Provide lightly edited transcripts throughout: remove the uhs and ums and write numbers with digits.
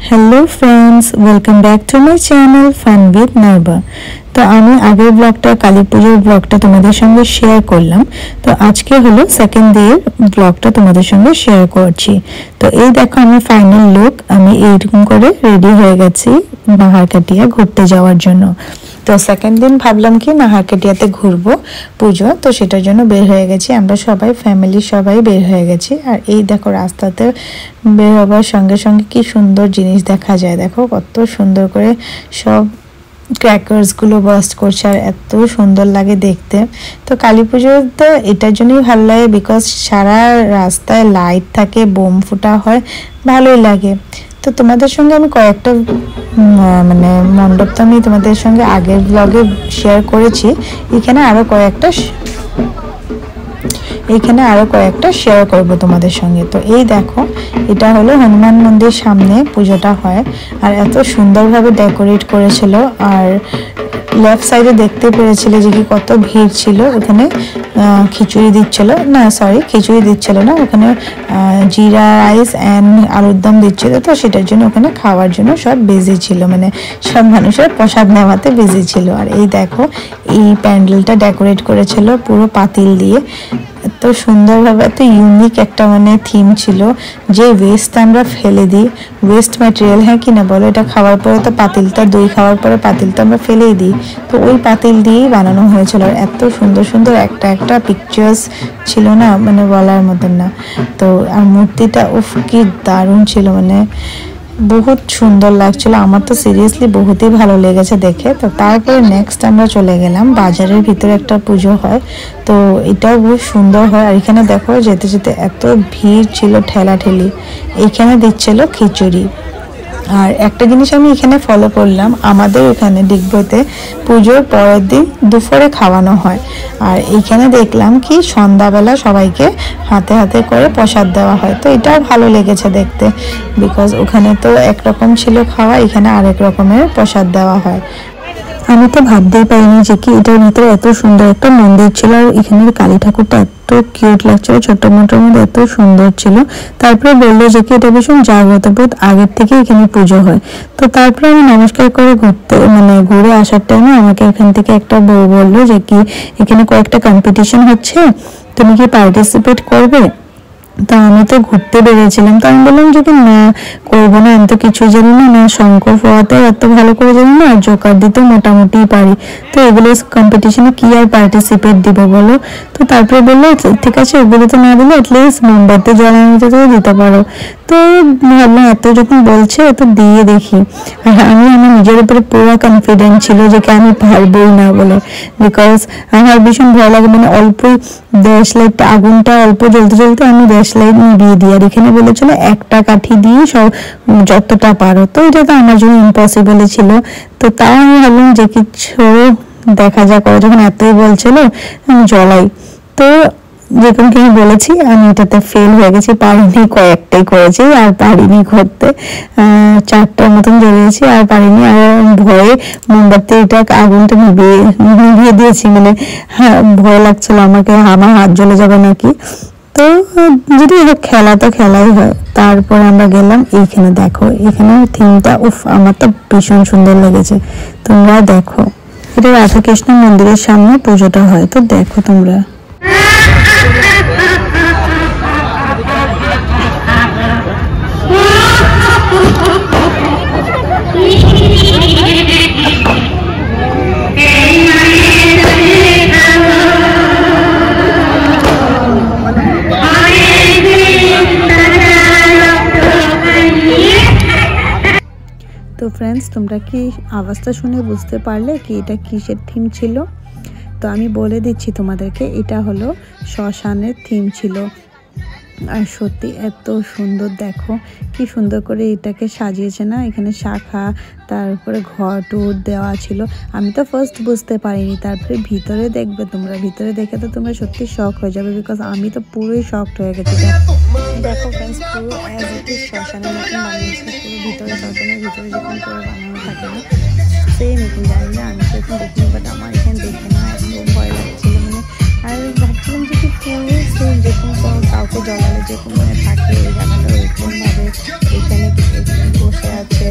Hello friends, welcome back to my channel fun with नारबा। तो आमी आगे ब्लगटा काली पूजोर ब्लगटा तुम्हादेर संगे शेयर करलाम। तो आज के हलो सेकेंड डेर ब्लगटा तुम्हादेर संगे शेयर करछि। तो এই দেখো আমি ফাইনাল লুক, আমি এইরকম করে রেডি হয়ে গেছি নাহারকাটিয়া ঘুরতে যাওয়ার জন্য। তো সেকেন্ড দিন ভাবলাম কি নাহারকাটিয়াতে ঘুরবো পুজো, তো সেটার জন্য বের হয়ে গেছি। আমরা সবাই ফ্যামিলি সবাই বের হয়ে গেছি। আর এই দেখো রাস্তাতে বের হবার সঙ্গে সঙ্গে কি সুন্দর জিনিস দেখা যায়, দেখো কত সুন্দর করে সব ক্র্যাকার্স গুলো বাস্ট করছে আর এত সুন্দর লাগে দেখতে। তো কালী পুজোতে এটার জন্যই ভালো লাগে, বিকজ সারা রাস্তায় লাইট থাকে, বোম ফুটা হয়, ভালোই লাগে। তো তোমাদের সঙ্গে আমি কয়েকটা মানে মণ্ডপ তো আমি তোমাদের সঙ্গে আগের ব্লগে শেয়ার করেছি, এখানে আরো কয়েকটা শেয়ার করব তোমাদের সঙ্গে। তো এই দেখো এটা হলো হনুমান মন্দির সামনে পুজোটা হয় আর এত সুন্দরভাবে ডেকোরেট করেছিল। আর লেফট সাইডে দেখতে পেরেছিলে যে কি কত ভিড় ছিল। ওখানে খিচুড়ি দিচ্ছিল না, ওখানে জিরা রাইস অ্যান্ড আলুর দম দিচ্ছিল। তো সেটার জন্য ওখানে খাওয়ার জন্য সব বিজি ছিল, মানে সব মানুষের প্রসাদ নেওয়াতে বিজি ছিল। আর এই দেখো এই প্যান্ডেলটা ডেকোরেট করেছিল পুরো পাতিল দিয়ে, এত সুন্দরভাবে, এত ইউনিক একটা মানে থিম ছিল। যে ওয়েস্ট আমরা ফেলে দিই, ওয়েস্ট ম্যাটেরিয়াল, হ্যাঁ কি না বলো, এটা খাওয়ার পরে তো পাতিলটা, দই খাওয়ার পরে পাতিলটা আমরা ফেলেই দিই, তো ওই পাতিল দিয়েই বানানো হয়েছিল। আর এত সুন্দর সুন্দর একটা পিকচার্স ছিল না, মানে বলার মতন না। তো আর মূর্তিটা উফ কি দারুণ ছিল, মানে বহুত সুন্দর লাগছিল। আমার তো সিরিয়াসলি বহুতই ভালো লেগেছে দেখে। তো তারপরে নেক্সট আমরা চলে গেলাম বাজারের ভিতরে একটা পুজো হয়, তো এটাও বহুত সুন্দর হয়। আর এখানে দেখো যেতে যেতে এত ভিড় ছিল, ঠেলাঠেলি। এইখানে দিচ্ছিল খিচুড়ি। আর একটা জিনিস আমি এখানে ফলো করলাম, আমাদের এখানে ডিগবইতে পুজোর পরের দিন দুপুরে খাওয়ানো হয়। আর এইখানে দেখলাম কি সন্ধ্যাবেলা সবাইকে হাতে হাতে করে প্রসাদ দেওয়া হয়। তো এটাও ভালো লেগেছে দেখতে, বিকজ ওখানে তো একরকম ছিল খাওয়া, এখানে আরেক রকমের প্রসাদ দেওয়া হয়। আমি তো ভাবতেই পারিনি যে কি এটার ভিতরে এত সুন্দর একটা মন্দির ছিল। আর এখানের কালী ঠাকুরটা এত কিউট লাগছিল, ছোট্ট মোটোর মধ্যে এত সুন্দর ছিল। তারপরে বললো যে কি এটা ভীষণ জাগ্রত বোধ, আগের থেকে এখানে পুজো হয়। তো তারপরে আমি নমস্কার করে ঘুরে আসার টাইমে আমাকে এখান থেকে একটা বউ বললো যে কি এখানে কয়েকটা কম্পিটিশন হচ্ছে, তুমি কি পার্টিসিপেট করবে? তা আমি তো ঘুরতে বেরিয়েছিলাম, তো আমি বললাম যে না করবো না, আমি তো কিছু জানি না, শঙ্খ ফোয়াতে এত ভালো করে জানি না, আর জোকার দিতে মোটামুটি পারি, তো এগুলো কম্পিটিশনে কি আর পার্টিসিপেট দিব বলো। তো তারপরে বললো ঠিক আছে, এগুলো তো না দিলে অ্যাটলিস্ট মোমবাতি জ্বালানোতে তো দিতে পারো। তো ভাবলাম এত যখন বলছে তো দিয়ে দেখি। আর আমি আমার নিজের উপরে পুরো কনফিডেন্ট ছিল যে আমি পারবোই না বলে, বিকজ আমার ভীষণ ভয় লাগে, মানে অল্পই গ্যাস লাইট, আগুনটা অল্প জ্বলতে জ্বলতে আমি গ্যাস লাইট নিভিয়ে দিই। আর এখানে বলেছিল একটা কাঠি দিয়ে সব যতটা পারো, তো এটা তো আমার জন্য ইম্পসিবলই ছিল। তো তাও আমি ভাবলাম যে কিছু দেখা যাক, যখন এতই বলছিল আমি জ্বলাই। তো যেরকম কি বলেছি আমি এটাতে ফেল হয়ে গেছি, পারিনি, কয়েকটাই করেছি আর পারিনি করতে। 4টার মতন জ্বলিয়েছি আর পারিনি। আর ভয়ে মোমবাতিটা আগুনটা নিভিয়ে দিয়েছি, মানে ভয় লাগছিল আমাকে, আমার হাত জ্বলে যাবে নাকি। তো যদি খেলা তো খেলাই হয়। তারপর আমরা গেলাম এইখানে, দেখো এখানে থিমটা উফ আমার তো ভীষণ সুন্দর লেগেছে, তোমরা দেখো। এটা রাধাকৃষ্ণ মন্দিরের সামনে পুজোটা হয়, তো দেখো তোমরা। তো ফ্রেন্ডস, তোমরা কি আওয়াজটা শুনে বুঝতে পারলে কি এটা কিসের থিম ছিল? তো আমি বলে দিচ্ছি তোমাদেরকে, এটা হলো শ্মশানের থিম ছিল। আর সত্যি এত সুন্দর, দেখো কি সুন্দর করে এটাকে সাজিয়েছে না, এখানে শাখা, তারপরে ঘর টুর দেওয়া ছিল। আমি তো ফার্স্ট বুঝতে পারিনি, তারপরে ভিতরে দেখবে তোমরা, ভিতরে দেখে তো তোমরা সত্যি শক হয়ে যাবে, বিকজ আমি তো পুরোই শকড হয়ে গেছি। দেখো ফ্রেন্ডস, পুরো অ্যাজ ইট ইজ শ্মশানের মতন বানিয়েছে, পুরো ভিতরে শ্মশানের ভিতরে যেরকম করে বানানো থাকে না, সেম এরকম। জানি না, আমি তো এখন দেখিনি, বাট আমার এখানে দেখে না এত ভয় লাগছিল, মানে। আর ভাবছিলাম যে কি পুরো সেম যেরকম কাউকে জ্বলালে যেরকম মানে থাকে, ওই জায়গাটা ওইরকম ভাবে এখানে বসে আছে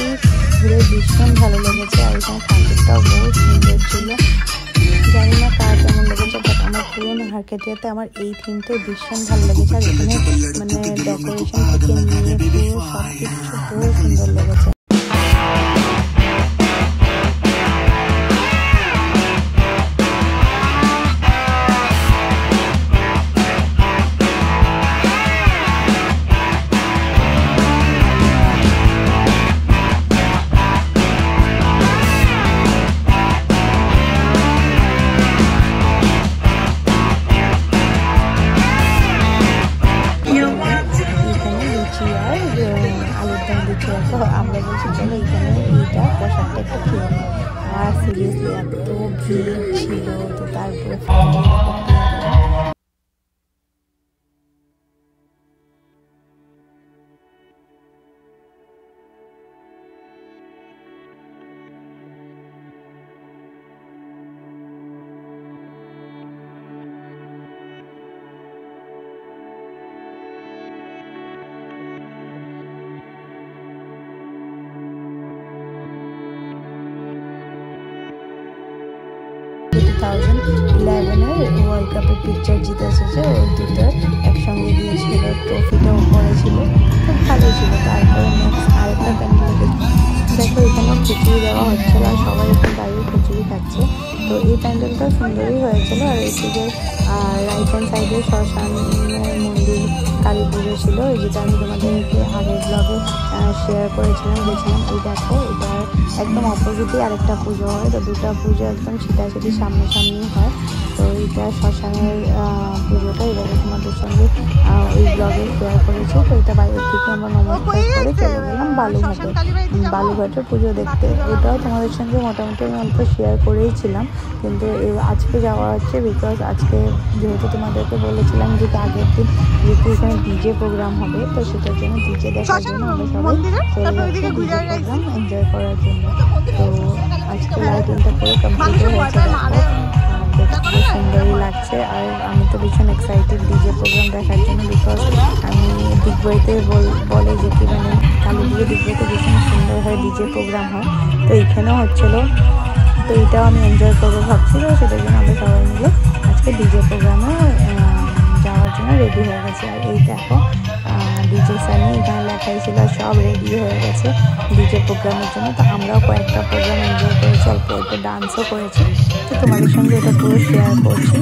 সত্যি ঘুরে ভীষণ ভালো লেগেছে। আর এখানে ঠাকুরটাও বহুত সুন্দর ছিল। জানি না কার কেমন লেগেছে, বাট আমার পুরো নাহারকাটিয়াতে আমার এই থিমটাই ভীষণ ভালো লেগেছে। আর এখানে মানে ডেকোরেশন থেকে নিয়ে পুরো সব কিছু বহুত সুন্দর লেগেছে। আমরা বলছি চলো এখানে এইটা প্রসাদটা একটু খেয়ে নিই। আর সিরিয়াসলি এত ভিড় ছিল, তো তারপরে ওয়ার্ল্ড কাপের পিকচার জিতে এসেছে, ওই দুটো একসঙ্গে দিয়েছিল, ট্রফিটাও করেছিল, খুব ভালো ছিল। তারপরে নেক্সট আরেকটা প্যান্ডেলে দেখো এখানে খিচুড়ি দেওয়া হচ্ছিল আর সবাই একটু দাঁড়িয়ে খিচুড়ি খাচ্ছে। তো এই প্যান্ডেলটা সুন্দরই হয়েছিল। আর এদিকে রাইট হ্যান্ড সাইডে শ্মশানের মন্দির কালী পুজো ছিল, যেটা আমি তোমাদেরকে আগের ব্লগে শেয়ার করেছিলাম, গেছিলাম। এই দেখো এটার একদম অপোজিটে আরেকটা পুজো হয়, তো দুটো পুজো একদম ছিটাছিটি সামনাসামনি হয়। তো এটা শ্মশানের পুজোটা এবারে তোমাদের সঙ্গে ওই ব্লগে শেয়ার করেছি। তো এটা বাইরের থেকে আমরা নমস্কার করে চলে গেলাম বালুঘাটের পুজো দেখতে। এটাও তোমাদের সঙ্গে মোটামুটি আমি অল্প শেয়ার করেইছিলাম, কিন্তু আজকে যাওয়া হচ্ছে বিকজ আজকে যেহেতু তোমাদেরকে বলেছিলাম যে আগের দিন যেহেতু এখানে ডিজে প্রোগ্রাম হবে, তো সেটার জন্য ডিজে দেখার জন্য আমরা সবাই চলে যাচ্ছি ডিজে প্রোগ্রাম এনজয় করার জন্য। তো আজকে লাইটিংটা পুরো কমপ্লিট হয়েছে, দেখতে সুন্দরই লাগছে। আর আমি তো ভীষণ এক্সাইটেড ডিজে প্রোগ্রাম দেখার জন্য, বিকজ আমি দিগ্বইতে বলে যে কি মানে কালী পুজো দিগ্বইতে ভীষণ সুন্দর হয়, ডিজে প্রোগ্রাম হয়। তো এইখানেও হচ্ছিলো, তো এটাও আমি এনজয় করবো ভাবছিল, সেটার জন্য আমরা সবাই মিলে আজকে ডিজে প্রোগ্রামে যাওয়ার জন্য রেডি হয়ে গেছে। আর এই দেখো ডিজে সানি এখানে লেখাই ছিল, সব রেডি হয়ে গেছে ডিজে প্রোগ্রামের জন্য। তো আমরাও কয়েকটা প্রোগ্রাম এনজয় করেছি, অল্প অল্প ডান্সও করেছি। তো তোমাদের সঙ্গে এটা পুরো শেয়ার করছি।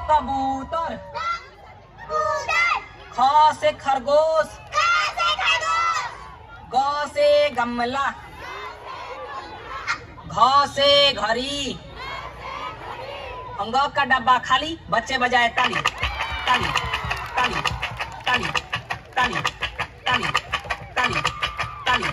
कबूतर, ख से खरगोश, ग से गमला, घ से घड़ी, अंग का डब्बा खाली, बच्चे बजाए ताली ताली ताली ताली ताली ताली ताली ताली।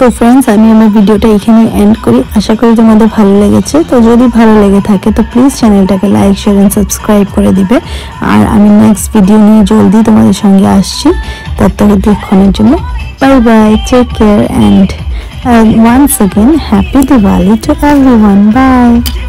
তো फ्रेंड्स আমি আমার ভিডিওটা এখানে এন্ড করি। আশা করি তোমাদের ভালো লেগেছে। তো যদি ভালো লেগে থাকে তো প্লিজ চ্যানেলটাকে লাইক শেয়ার এন্ড সাবস্ক্রাইব করে দিবে। আর আমি নেক্সট ভিডিও নিয়ে জলদি তোমাদের সঙ্গে আসছি। ততক্ষণের জন্য bye bye, take care and once again happy Diwali to everyone. Bye.